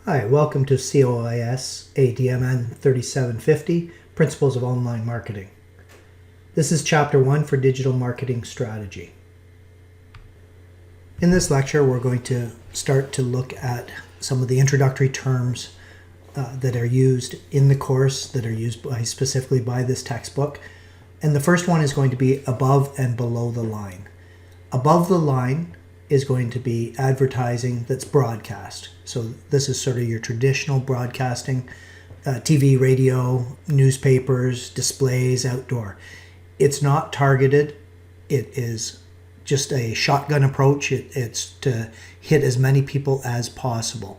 Hi, welcome to COIS3750, Principles of Online Marketing. This is Chapter 1 for Digital Marketing Strategy. In this lecture, we're going to start to look at some of the introductory terms that are used in the course, that are used specifically by this textbook. And the first one is going to be above and below the line. Above the line is going to be advertising that's broadcast. So this is sort of your traditional broadcasting, TV, radio, newspapers, displays, outdoor. It's not targeted. It is just a shotgun approach. It's to hit as many people as possible.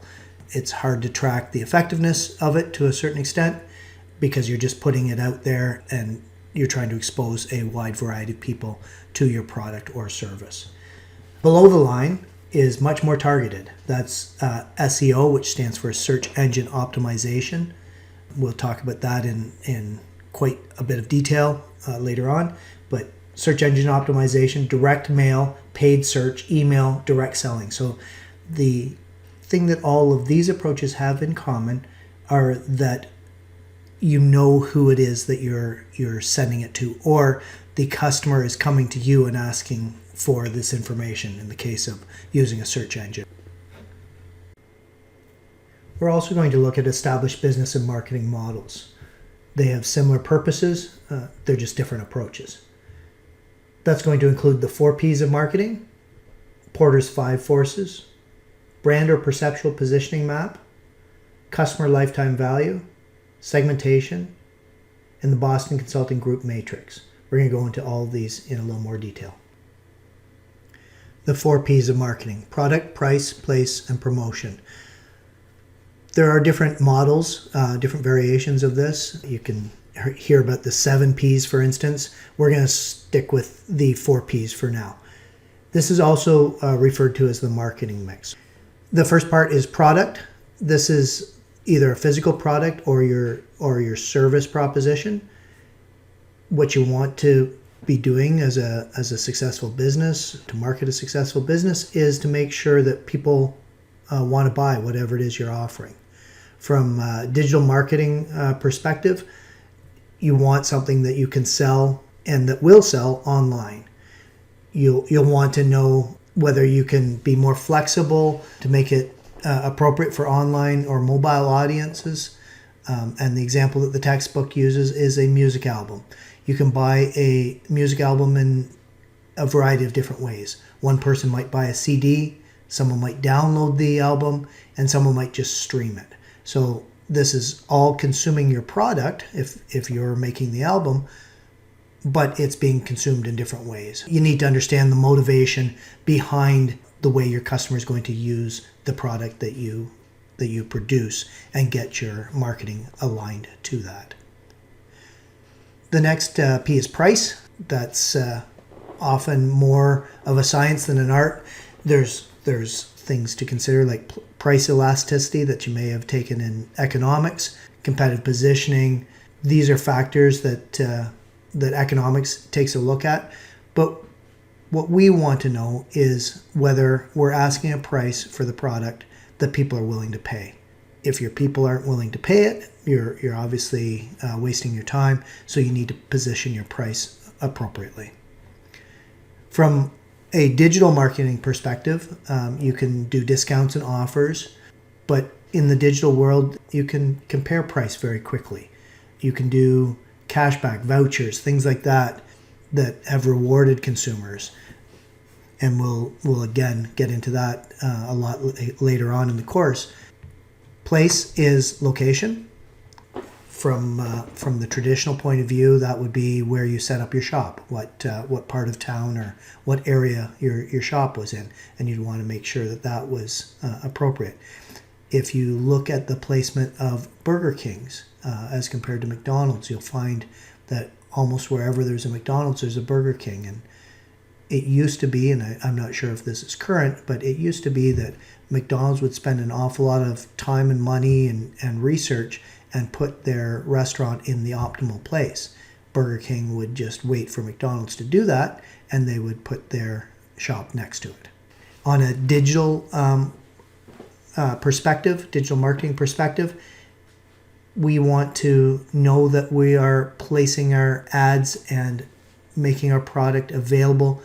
It's hard to track the effectiveness of it to a certain extent because you're just putting it out there and you're trying to expose a wide variety of people to your product or service. Below the line is much more targeted. That's SEO, which stands for Search Engine Optimization. We'll talk about that in quite a bit of detail later on. But Search Engine Optimization, direct mail, paid search, email, direct selling. So the thing that all of these approaches have in common are that you know who it is that you're sending it to, or the customer is coming to you and asking for this information in the case of using a search engine. We're also going to look at established business and marketing models. They have similar purposes, they're just different approaches. That's going to include the 4 P's of marketing, Porter's 5 forces, brand or perceptual positioning map, customer lifetime value, segmentation, and the Boston Consulting Group matrix. We're going to go into all of these in a little more detail. The 4 P's of marketing: product, price, place, and promotion. There are different models, different variations of this. You can hear about the 7 P's, for instance. We're going to stick with the 4 P's for now. This is also referred to as the marketing mix. The first part is product. This is either a physical product or your service proposition. What you want to be doing as a successful business, to market a successful business, is to make sure that people want to buy whatever it is you're offering. From a digital marketing perspective, you want something that you can sell and that will sell online. You'll want to know whether you can be more flexible to make it appropriate for online or mobile audiences. And the example that the textbook uses is a music album. You can buy a music album in a variety of different ways. One person might buy a CD, someone might download the album, and someone might just stream it. So this is all consuming your product if you're making the album, but it's being consumed in different ways. You need to understand the motivation behind the way your customer is going to use the product that you produce and get your marketing aligned to that. The next P is price. That's often more of a science than an art. There's things to consider like price elasticity that you may have taken in economics, competitive positioning. These are factors that economics takes a look at. But what we want to know is whether we're asking a price for the product that people are willing to pay. If your people aren't willing to pay it, you're obviously wasting your time, so you need to position your price appropriately. From a digital marketing perspective, you can do discounts and offers, but in the digital world, you can compare price very quickly. You can do cashback, vouchers, things like that have rewarded consumers. And we'll again get into that a lot later on in the course. Place is location. From the traditional point of view, that would be where you set up your shop, what part of town or what area your shop was in, and you'd want to make sure that was appropriate. If you look at the placement of Burger Kings as compared to McDonald's, you'll find that almost wherever there's a McDonald's, there's a Burger King. And it used to be, and I'm not sure if this is current, but it used to be that McDonald's would spend an awful lot of time and money and research and put their restaurant in the optimal place. Burger King would just wait for McDonald's to do that, and they would put their shop next to it. On a digital perspective, digital marketing perspective, we want to know that we are placing our ads and making our product available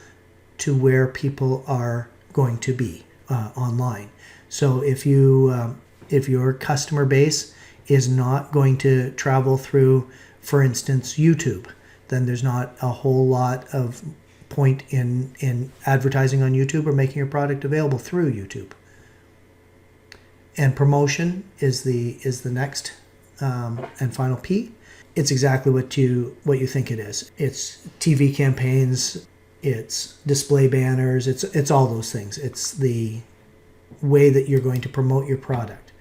to where people are going to be online. So if your customer base is not going to travel through, for instance, YouTube, then there's not a whole lot of point in advertising on YouTube or making your product available through YouTube. And promotion is the next and final P. It's exactly what you think it is. It's TV campaigns, it's display banners, it's all those things. It's the way that you're going to promote your product.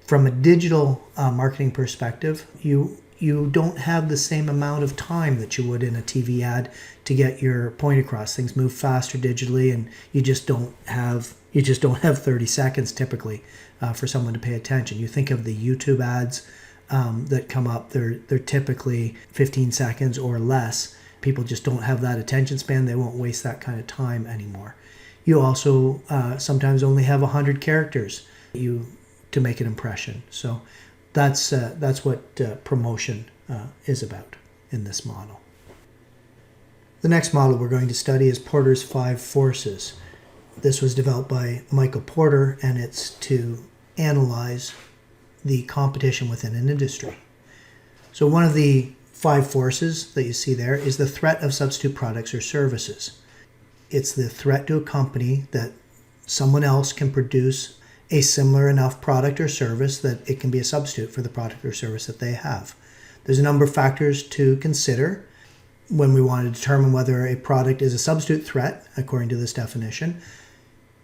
From a digital marketing perspective, you don't have the same amount of time that you would in a TV ad to get your point across. Things move faster digitally, and you just don't have 30 seconds typically for someone to pay attention. You think of the YouTube ads that come up; they're typically 15 seconds or less. People just don't have that attention span. They won't waste that kind of time anymore. You also sometimes only have 100 characters to make an impression. So that's what promotion is about in this model. The next model we're going to study is Porter's 5 forces. This was developed by Michael Porter, and it's to analyze the competition within an industry. So one of the 5 forces that you see there is the threat of substitute products or services. It's the threat to a company that someone else can produce a similar enough product or service that it can be a substitute for the product or service that they have. There's a number of factors to consider when we want to determine whether a product is a substitute threat, according to this definition.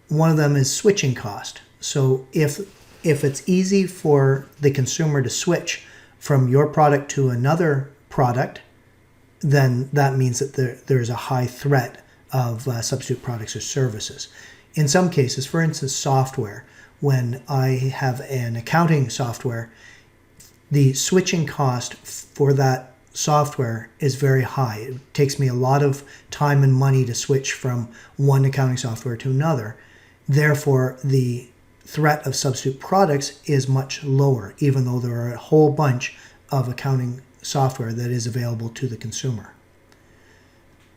One of them is switching cost. So if it's easy for the consumer to switch from your product to another product, then that means that there's a high threat of substitute products or services. In some cases, for instance, software, when I have an accounting software, the switching cost for that software is very high. It takes me a lot of time and money to switch from one accounting software to another. Therefore, the threat of substitute products is much lower, even though there are a whole bunch of accounting software that is available to the consumer.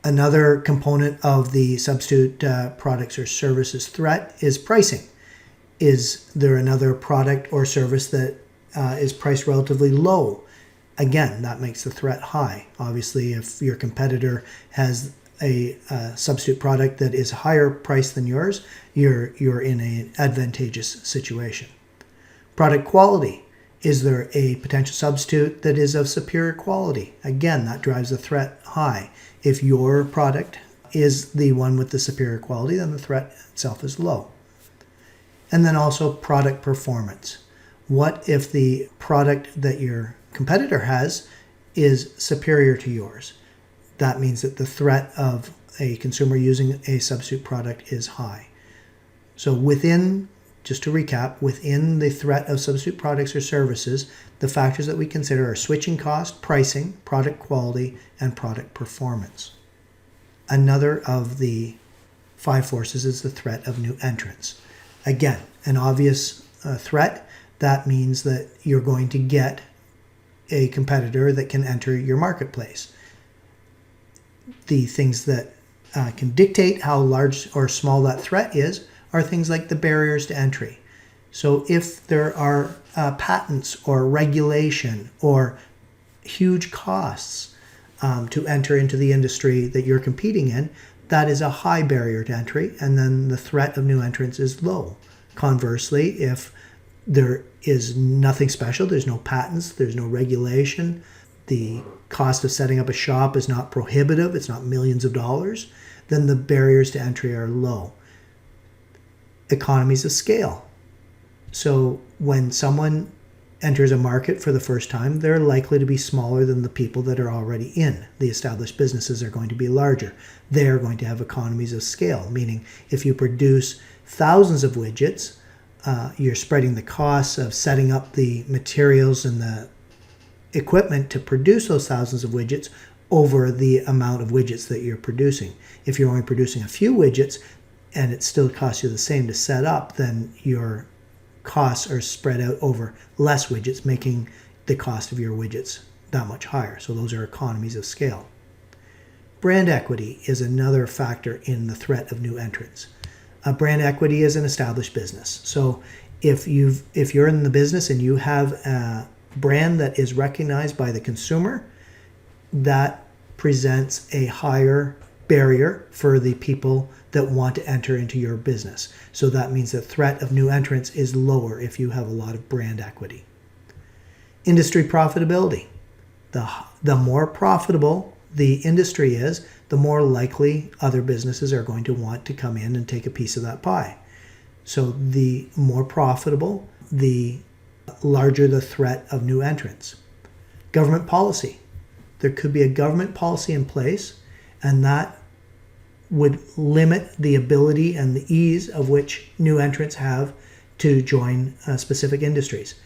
Another component of the substitute products or services threat is pricing. Is there another product or service that is priced relatively low? Again, that makes the threat high. Obviously, if your competitor has a substitute product that is higher priced than yours, you're in an advantageous situation. Product quality. Is there a potential substitute that is of superior quality? Again, that drives the threat high. If your product is the one with the superior quality, then the threat itself is low. And then also product performance. What if the product that your competitor has is superior to yours? That means that the threat of a consumer using a substitute product is high. So just to recap, within the threat of substitute products or services, the factors that we consider are switching cost, pricing, product quality, and product performance. Another of the 5 forces is the threat of new entrants. Again, an obvious threat. That means that you're going to get a competitor that can enter your marketplace. The things that can dictate how large or small that threat is are things like the barriers to entry. So if there are patents or regulation or huge costs to enter into the industry that you're competing in, that is a high barrier to entry, and then the threat of new entrants is low. Conversely, if there is nothing special, there's no patents, there's no regulation, the cost of setting up a shop is not prohibitive, it's not millions of dollars, then the barriers to entry are low. Economies of scale. So when someone enters a market for the first time, they're likely to be smaller than the people that are already in. The established businesses are going to be larger. They're going to have economies of scale, meaning if you produce thousands of widgets, you're spreading the costs of setting up the materials and the equipment to produce those thousands of widgets over the amount of widgets that you're producing. If you're only producing a few widgets, and it still costs you the same to set up, then your costs are spread out over less widgets, making the cost of your widgets that much higher. So those are economies of scale. Brand equity is another factor in the threat of new entrants. Brand equity is an established business. So if you're in the business and you have a brand that is recognized by the consumer, that presents a higher barrier for the people that want to enter into your business. So that means the threat of new entrants is lower if you have a lot of brand equity. Industry profitability. The more profitable the industry is, the more likely other businesses are going to want to come in and take a piece of that pie. So the more profitable, the larger the threat of new entrants. Government policy. There could be a government policy in place, and that would limit the ability and the ease of which new entrants have to join specific industries.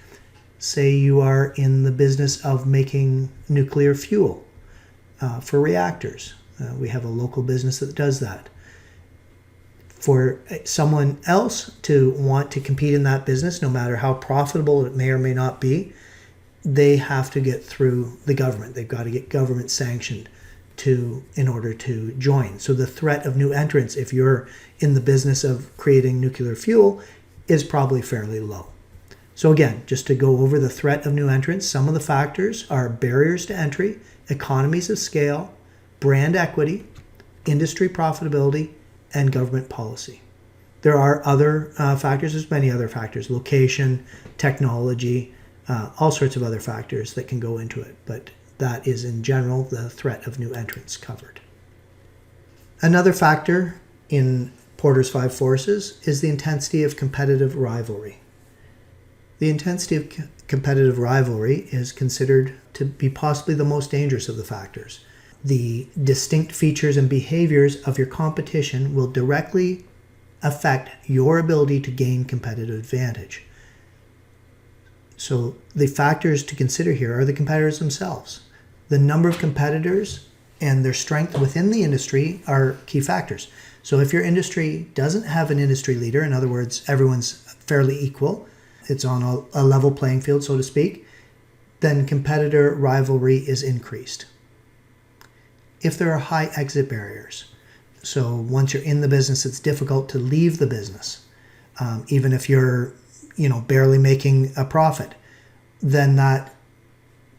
Say you are in the business of making nuclear fuel for reactors. We have a local business that does that. For someone else to want to compete in that business, no matter how profitable it may or may not be, they have to get through the government. They've got to get government sanctioned in order to join. So the threat of new entrants, if you're in the business of creating nuclear fuel, is probably fairly low. So again, just to go over the threat of new entrants, some of the factors are barriers to entry, economies of scale, brand equity, industry profitability, and government policy. There are other factors, there's many other factors, location, technology, all sorts of other factors that can go into it, but that is in general the threat of new entrants covered. Another factor in Porter's 5 forces is the intensity of competitive rivalry. The intensity of competitive rivalry is considered to be possibly the most dangerous of the factors. The distinct features and behaviors of your competition will directly affect your ability to gain competitive advantage. So the factors to consider here are the competitors themselves. The number of competitors and their strength within the industry are key factors. So if your industry doesn't have an industry leader, in other words, everyone's fairly equal, it's on a level playing field, so to speak, then competitor rivalry is increased. If there are high exit barriers, so once you're in the business, it's difficult to leave the business, even if you're barely making a profit, then that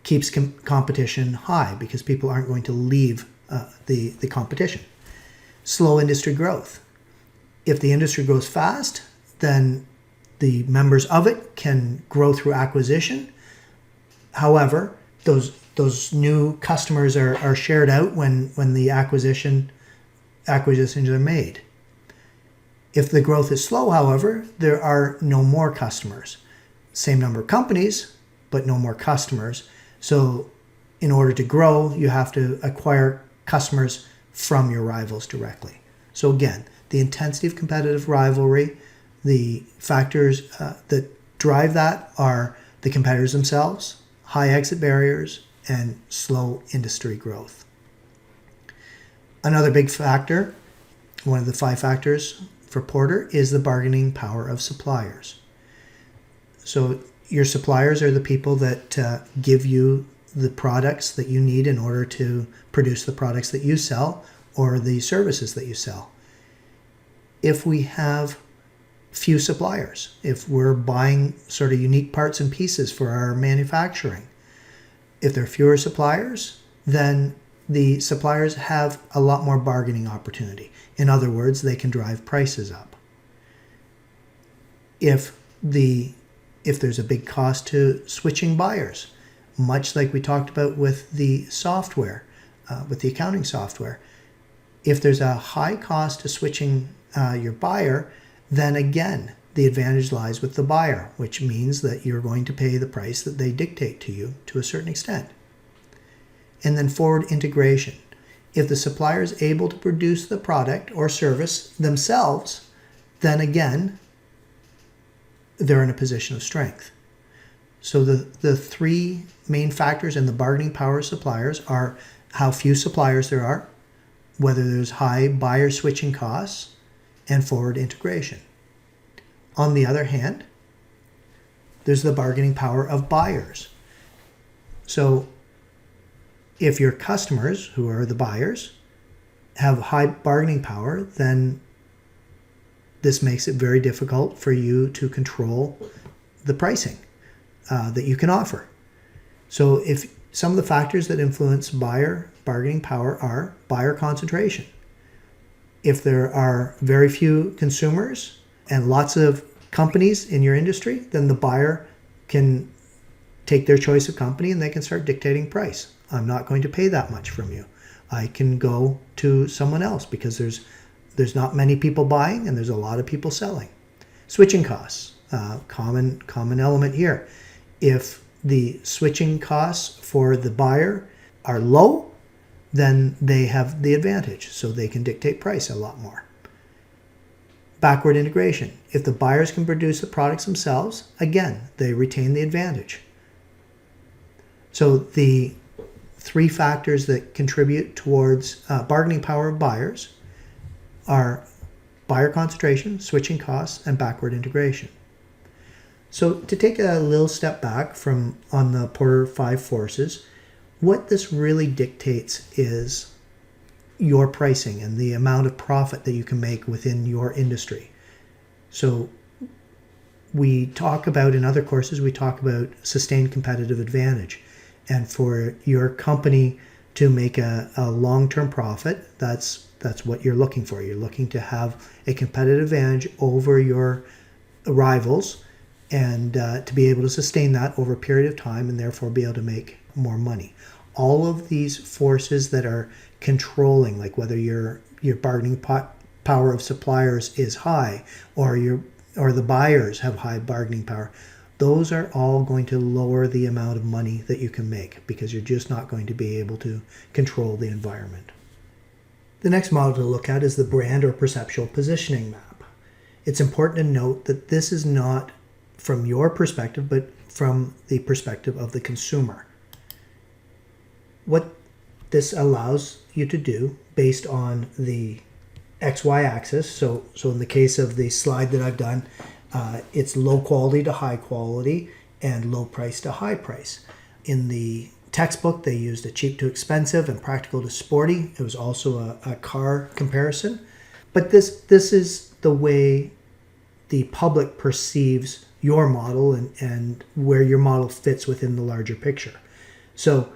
keeps competition high because people aren't going to leave the competition. Slow industry growth. If the industry grows fast, then the members of it can grow through acquisition. However, those new customers are shared out when the acquisitions are made. If the growth is slow, however, there are no more customers. Same number of companies, but no more customers. So in order to grow, you have to acquire customers from your rivals directly. So again, the intensity of competitive rivalry, the factors that drive that are the competitors themselves, high exit barriers, and slow industry growth. Another big factor, one of the 5 factors for Porter, is the bargaining power of suppliers. So your suppliers are the people that give you the products that you need in order to produce the products that you sell or the services that you sell. If we have few suppliers, if we're buying sort of unique parts and pieces for our manufacturing, if there are fewer suppliers, then the suppliers have a lot more bargaining opportunity. In other words, they can drive prices up. If there's a big cost to switching buyers, much like we talked about with the software, with the accounting software, if there's a high cost to switching your buyer, then again, the advantage lies with the buyer, which means that you're going to pay the price that they dictate to you to a certain extent. And then forward integration. If the supplier is able to produce the product or service themselves, then again, they're in a position of strength. So the 3 main factors in the bargaining power of suppliers are how few suppliers there are, whether there's high buyer switching costs, and forward integration. On the other hand, there's the bargaining power of buyers. So if your customers, who are the buyers, have high bargaining power, then this makes it very difficult for you to control the pricing that you can offer. So if some of the factors that influence buyer bargaining power are buyer concentration. If there are very few consumers and lots of companies in your industry, then the buyer can take their choice of company and they can start dictating price. I'm not going to pay that much from you. I can go to someone else because there's not many people buying and there's a lot of people selling. Switching costs, common element here. If the switching costs for the buyer are low, then they have the advantage, so they can dictate price a lot more. Backward integration. If the buyers can produce the products themselves, again, they retain the advantage. So the three factors that contribute towards bargaining power of buyers are buyer concentration, switching costs, and backward integration. So to take a little step back on the Porter 5 forces, what this really dictates is your pricing and the amount of profit that you can make within your industry. So we talk about, in other courses, we talk about sustained competitive advantage. And for your company to make a long-term profit, that's what you're looking for. You're looking to have a competitive advantage over your rivals and to be able to sustain that over a period of time and therefore be able to make more money. All of these forces that are controlling, like whether your bargaining power of suppliers is high or the buyers have high bargaining power, those are all going to lower the amount of money that you can make because you're just not going to be able to control the environment. The next model to look at is the brand or perceptual positioning map. It's important to note that this is not from your perspective, but from the perspective of the consumer. What this allows you to do based on the XY axis, so in the case of the slide that I've done, it's low quality to high quality and low price to high price. In the textbook, they used a cheap to expensive and practical to sporty. It was also a car comparison. But this is the way the public perceives your model and where your model fits within the larger picture. So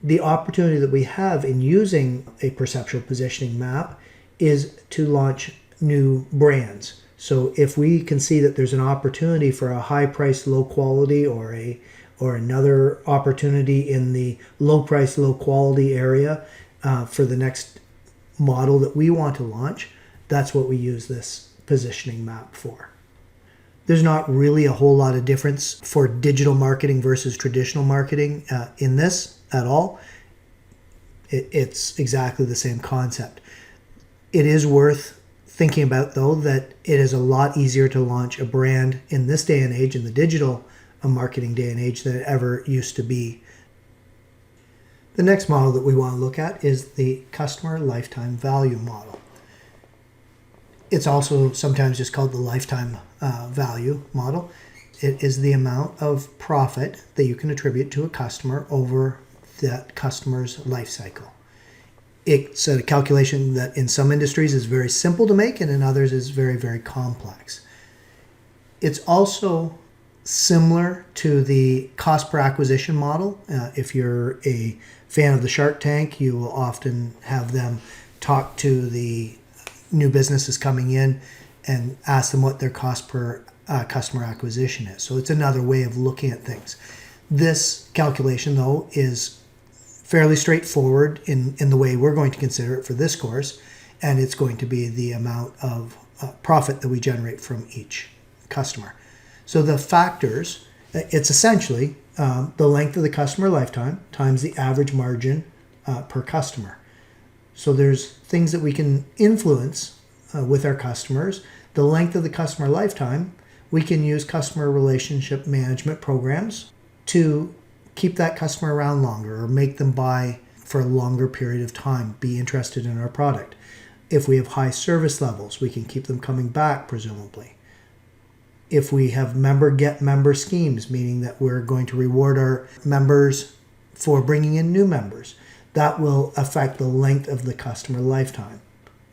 the opportunity that we have in using a perceptual positioning map is to launch new brands. So if we can see that there's an opportunity for a high price, low quality or another opportunity in the low price, low quality area for the next model that we want to launch, that's what we use this positioning map for. There's not really a whole lot of difference for digital marketing versus traditional marketing in this at all. It's exactly the same concept. It is worth thinking about, though, that it is a lot easier to launch a brand in this day and age, in the digital marketing day and age, than it ever used to be. The next model that we want to look at is the customer lifetime value model. It's also sometimes just called the lifetime value model. It is the amount of profit that you can attribute to a customer over that customer's life cycle. It's a calculation that in some industries is very simple to make and in others is very, very complex. It's also similar to the cost per acquisition model. If you're a fan of the Shark Tank, you will often have them talk to the new businesses coming in and ask them what their cost per customer acquisition is. So it's another way of looking at things. This calculation, though, is fairly straightforward in the way we're going to consider it for this course, and it's going to be the amount of profit that we generate from each customer. So the factors, it's essentially the length of the customer lifetime times the average margin per customer. So there's things that we can influence with our customers. The length of the customer lifetime, we can use customer relationship management programs to keep that customer around longer or make them buy for a longer period of time, be interested in our product. If we have high service levels, we can keep them coming back, presumably. If we have member schemes, meaning that we're going to reward our members for bringing in new members, that will affect the length of the customer lifetime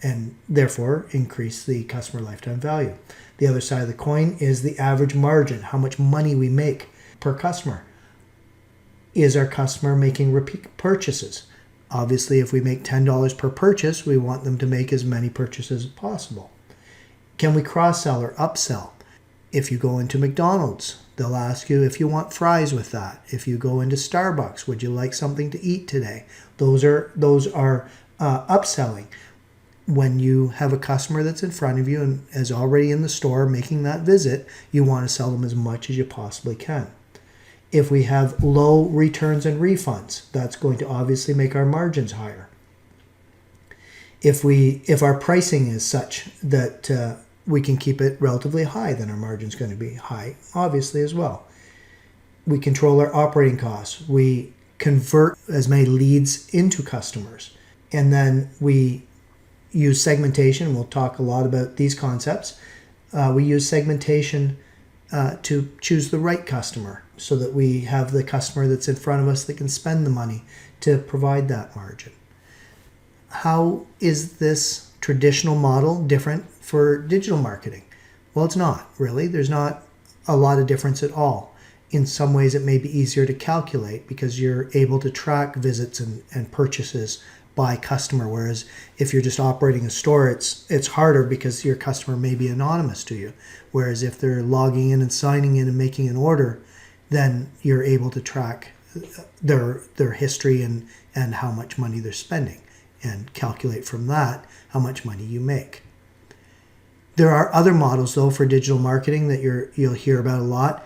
and therefore increase the customer lifetime value. The other side of the coin is the average margin, how much money we make per customer. Is our customer making repeat purchases? Obviously, if we make $10 per purchase, we want them to make as many purchases as possible. Can we cross-sell or upsell? If you go into McDonald's, they'll ask you if you want fries with that. If you go into Starbucks, would you like something to eat today? Those are upselling. When you have a customer that's in front of you and is already in the store making that visit, you want to sell them as much as you possibly can. If we have low returns and refunds, that's going to obviously make our margins higher. If our pricing is such that we can keep it relatively high, then our margin's going to be high, obviously, as well. We control our operating costs. We convert as many leads into customers. And then we use segmentation. We'll talk a lot about these concepts. We use segmentation to choose the right customer so that we have the customer that's in front of us that can spend the money to provide that margin. How is this traditional model different for digital marketing? Well, it's not really. There's not a lot of difference at all. In some ways, it may be easier to calculate because you're able to track visits and purchases by customer, whereas if you're just operating a store, it's harder because your customer may be anonymous to you. Whereas if they're logging in and signing in and making an order, then you're able to track their history and how much money they're spending and calculate from that how much money you make. There are other models, though, for digital marketing that you'll hear about a lot.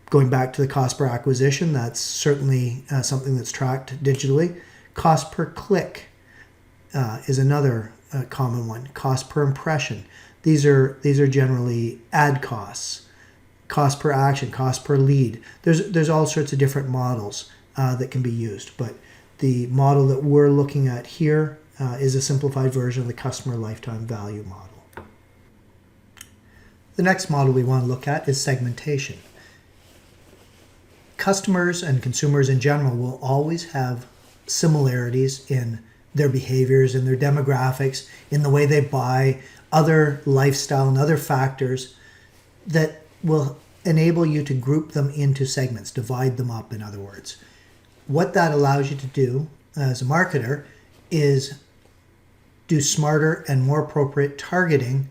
Going back to the cost per acquisition, that's certainly something that's tracked digitally. Cost per click is another common one. Cost per impression. These are generally ad costs. Cost per action, cost per lead. There's all sorts of different models that can be used, but the model that we're looking at here is a simplified version of the customer lifetime value model. The next model we want to look at is segmentation. Customers and consumers in general will always have similarities in their behaviors, in their demographics, in the way they buy, other lifestyle and other factors that will enable you to group them into segments, divide them up, in other words. What that allows you to do as a marketer is do smarter and more appropriate targeting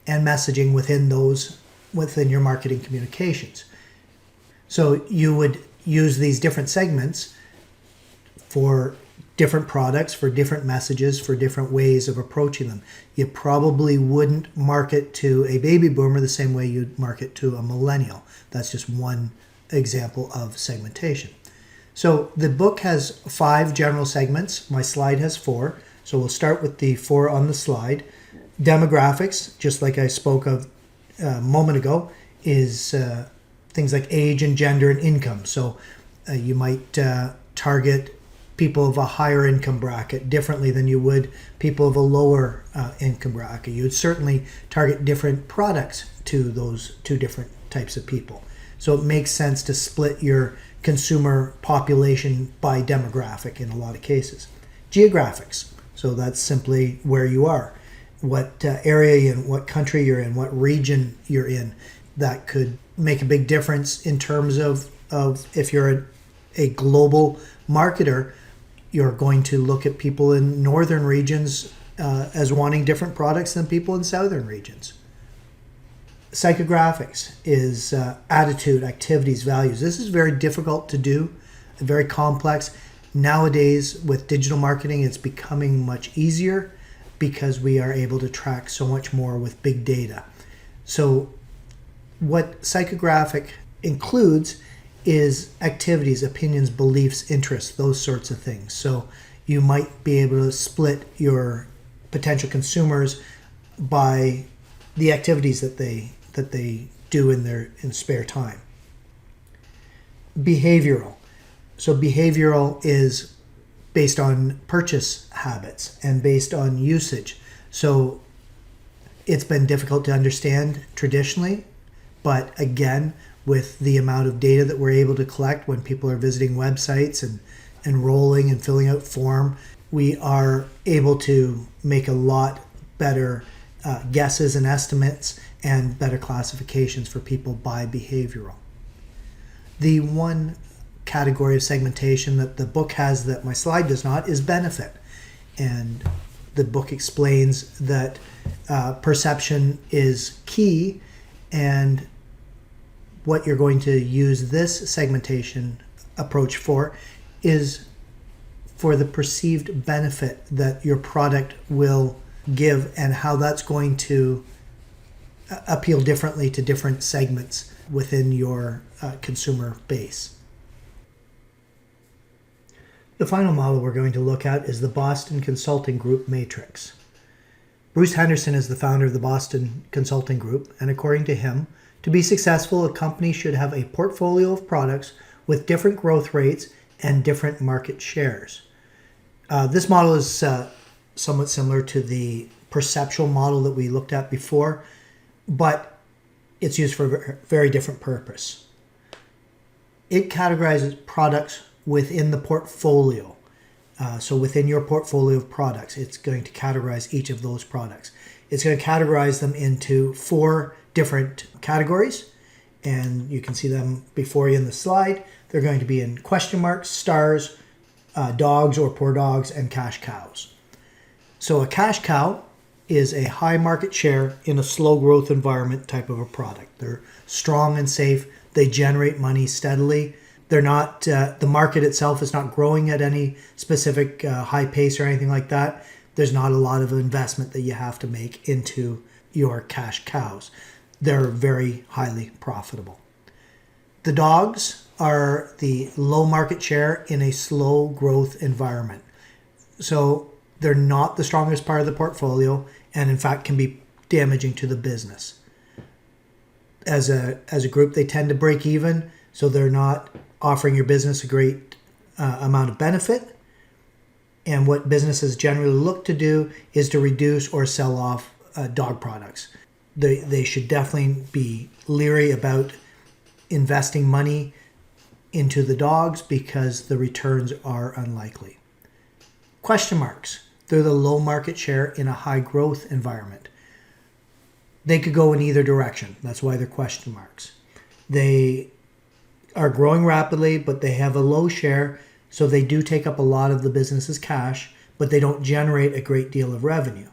and messaging within your marketing communications. So you would use these different segments for different products, for different messages, for different ways of approaching them. You probably wouldn't market to a baby boomer the same way you'd market to a millennial. That's just one example of segmentation. So the book has 5 general segments. My slide has 4. So we'll start with the 4 on the slide. Demographics, just like I spoke of a moment ago, is things like age and gender and income. So you might target people of a higher income bracket differently than you would people of a lower income bracket. You would certainly target different products to those 2 different types of people. So it makes sense to split your consumer population by demographic in a lot of cases. Geographics, so that's simply where you are, what area you're in, what country you're in, what region you're in. That could make a big difference in terms of if you're a global marketer, you're going to look at people in northern regions as wanting different products than people in southern regions. Psychographics is attitude, activities, values. This is very difficult to do, very complex. Nowadays, with digital marketing, it's becoming much easier because we are able to track so much more with big data. So what psychographic includes is activities, opinions, beliefs, interests, those sorts of things. So you might be able to split your potential consumers by the activities that they do in spare time. Behavioral. So behavioral is based on purchase habits and based on usage. So it's been difficult to understand traditionally, but again, with the amount of data that we're able to collect when people are visiting websites and enrolling and filling out form, we are able to make a lot better guesses and estimates and better classifications for people by behavioral. The one category of segmentation that the book has that my slide does not is benefit. And the book explains that perception is key, and what you're going to use this segmentation approach for is for the perceived benefit that your product will give and how that's going to appeal differently to different segments within your consumer base. The final model we're going to look at is the Boston Consulting Group Matrix. Bruce Henderson is the founder of the Boston Consulting Group, and according to him, to be successful, a company should have a portfolio of products with different growth rates and different market shares. This model is somewhat similar to the perceptual model that we looked at before, but it's used for a very different purpose. It categorizes products within the portfolio. So within your portfolio of products, it's going to categorize each of those products. It's going to categorize them into 4 different categories, and you can see them before you in the slide. They're going to be in question marks, stars, dogs or poor dogs, and cash cows. So a cash cow is a high market share in a slow growth environment type of a product. They're strong and safe. They generate money steadily. They're not, the market itself is not growing at any specific high pace or anything like that. There's not a lot of investment that you have to make into your cash cows. They're very highly profitable. The dogs are the low market share in a slow growth environment. So they're not the strongest part of the portfolio, and in fact can be damaging to the business. As a group, they tend to break even, so they're not offering your business a great amount of benefit. And what businesses generally look to do is to reduce or sell off dog products. They should definitely be leery about investing money into the dogs because the returns are unlikely. Question marks. They're the low market share in a high growth environment. They could go in either direction. That's why they're question marks. They are growing rapidly, but they have a low share, so they do take up a lot of the business's cash, but they don't generate a great deal of revenue.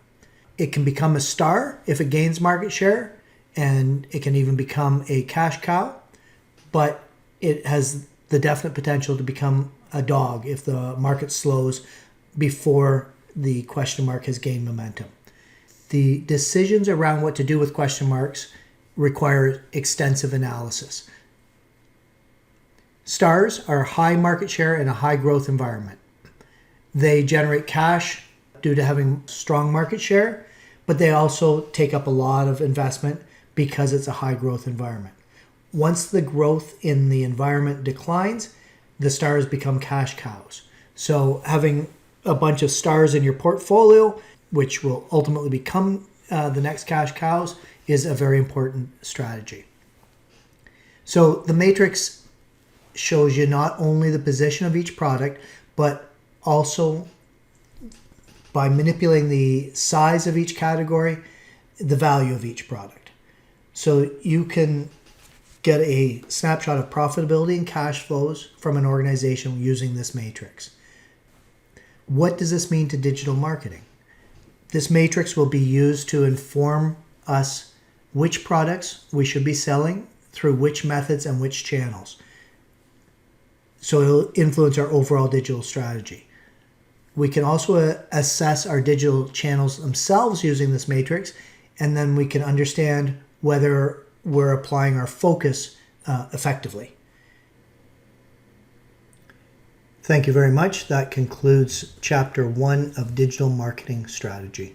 It can become a star if it gains market share, and it can even become a cash cow, but it has the definite potential to become a dog if the market slows before the question mark has gained momentum. The decisions around what to do with question marks require extensive analysis. Stars are high market share in a high growth environment. They generate cash due to having strong market share, but they also take up a lot of investment because it's a high growth environment. Once the growth in the environment declines, the stars become cash cows. So having a bunch of stars in your portfolio, which will ultimately become the next cash cows, is a very important strategy. So the matrix shows you not only the position of each product, but also by manipulating the size of each category, the value of each product. So you can get a snapshot of profitability and cash flows from an organization using this matrix. What does this mean to digital marketing? This matrix will be used to inform us which products we should be selling through which methods and which channels. So it'll influence our overall digital strategy. We can also assess our digital channels themselves using this matrix, and then we can understand whether we're applying our focus effectively. Thank you very much. That concludes Chapter 1 of Digital Marketing Strategy.